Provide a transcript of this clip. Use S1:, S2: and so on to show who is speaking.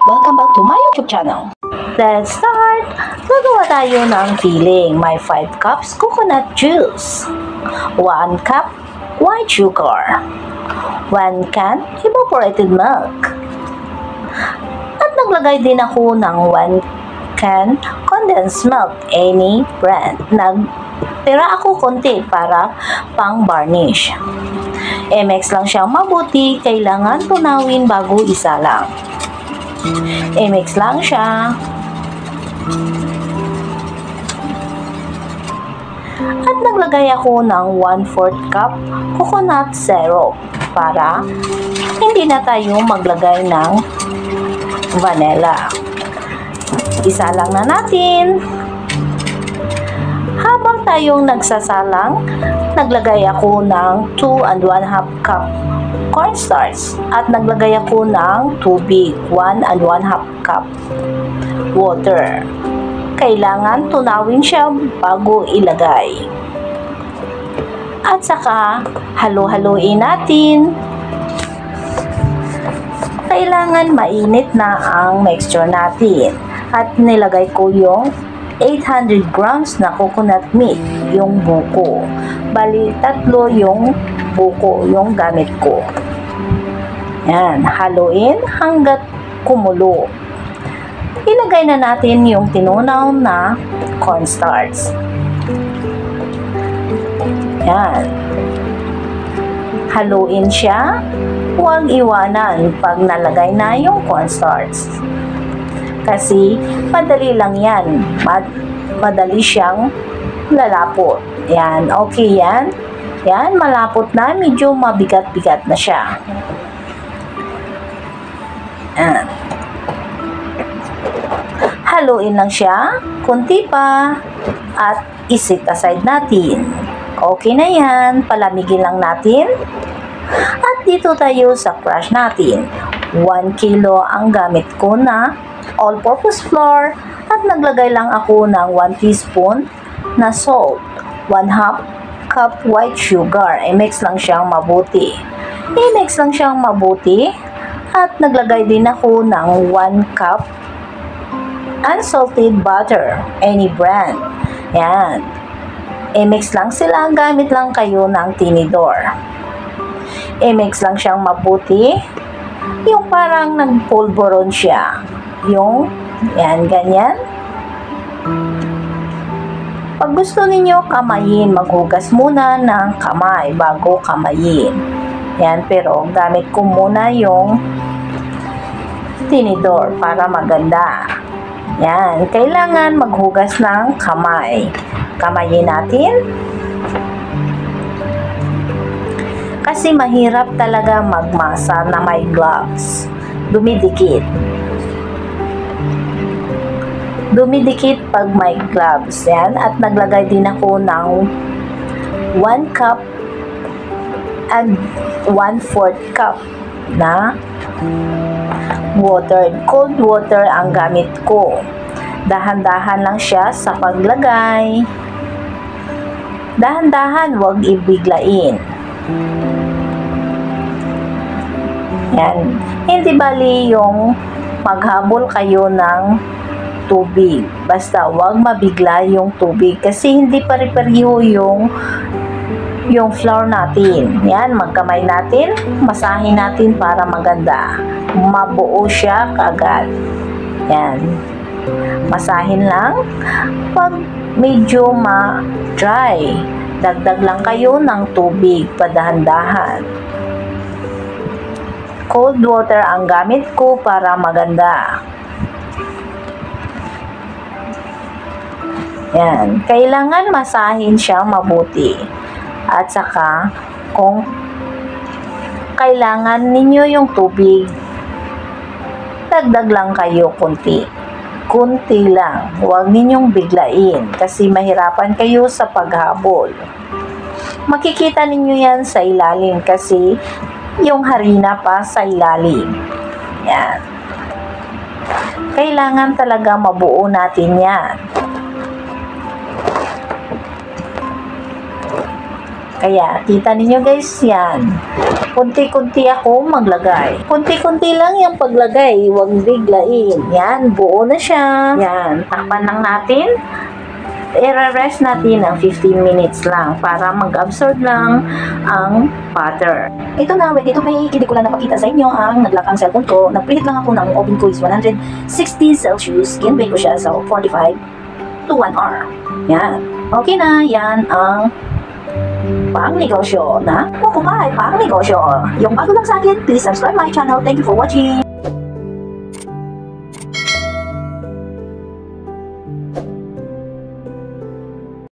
S1: Welcome back to my YouTube channel. Let's start! Gagawa tayo ng filling. May 5 cups coconut juice, 1 cup white sugar, 1 can evaporated milk, at naglagay din ako ng 1 can condensed milk, any brand. Nagtira ako konti para pang varnish. I-mix lang siyang mabuti, kailangan tunawin bago isalang. I-mix lang siya. At naglagay ako ng 1/4 cup coconut syrup para hindi na tayo maglagay ng vanilla. Isalang na natin. Habang tayong nagsasalang, naglagay ako ng 2 1/2 cup cornstarch at naglagay ako ng tubig, 1 1/2 cup water. Kailangan tunawin siya bago ilagay. At saka halo-haloin natin. Kailangan mainit na ang mixture natin. At nilagay ko yung 800 grams na coconut meat, yung buko. Bali, 3 yung buko, yung gamit ko. Yan, haluin hanggat kumulo. Ilagay na natin yung tinunaw na cornstarch. Yan. Haluin siya. Huwag iwanan pag nalagay na yung cornstarch. Kasi madali lang yan. Madali siyang lalapot. Yan, okay yan. Yan, malapot na. Medyo mabigat-bigat na siya. Yan. Haluin lang siya. Kunti pa. At isit aside natin. Okay na yan. Palamigin lang natin. At dito tayo sa crush natin. 1 kilo ang gamit ko na all-purpose flour at naglagay lang ako ng 1 teaspoon na salt, 1/2 cup white sugar. I-mix lang siyang mabuti. I-mix lang siyang mabuti at naglagay din ako ng 1 cup unsalted butter, any brand. Yan. I-mix lang sila. Gamit lang kayo ng tinidor. I-mix lang siyang mabuti. Yung parang nagpulburon siya. Yung, yan, ganyan. Pag gusto ninyo kamayin, maghugas muna ng kamay bago kamayin. Yan, pero gamit ko muna yung tinidor para maganda. Yan, kailangan maghugas ng kamay. Kamayin natin. Kasi mahirap talaga magmasa na may gloves. Dumidikit. Dumidikit pag may gloves. Yan. At naglagay din ako ng 1 cup and 1/4 cup na water. Cold water ang gamit ko. Dahan-dahan lang siya sa paglagay. Dahan-dahan, huwag ibiglain. Yan. Hindi bali yung maghabol kayo ng tubig. Basta wag mabigla yung tubig kasi hindi pare-pareho yung flour natin. Yan, magkamay natin, masahin natin para maganda. Mabuo siya kaagad. Yan. Masahin lang. Pag medyo ma-dry, dagdag lang kayo ng tubig, padahan-dahan. Cold water ang gamit ko para maganda. Yan. Kailangan masahin siya mabuti. At saka, kung kailangan ninyo yung tubig, dagdag lang kayo kunti. Kunti lang. Huwag ninyong biglain kasi mahirapan kayo sa paghabol. Makikita ninyo yan sa ilalim kasi yung harina pa sa ilalim. Yan. Kailangan talaga mabuo natin yan. Kaya, kita ninyo guys, yan. Kunti-kunti ako maglagay. Kunti-kunti lang yung paglagay. Huwag biglain. Yan, buo na siya. Yan, takpan lang natin. I-rest natin ng 15 minutes lang para mag-absorb lang ang butter. Ito na, ready to bake. Hindi ko lang napakita sa inyo ang naglakang cellphone ko. Nag-preheat lang ako ng oven ko is 160 Celsius. Kin-bake ko siya sa 45 to 1 hour. Yan. Okay na, yan ang pang-negosyo na kukumay, pang-negosyo. Yung bago lang sa akin, please subscribe my channel. Thank you for watching.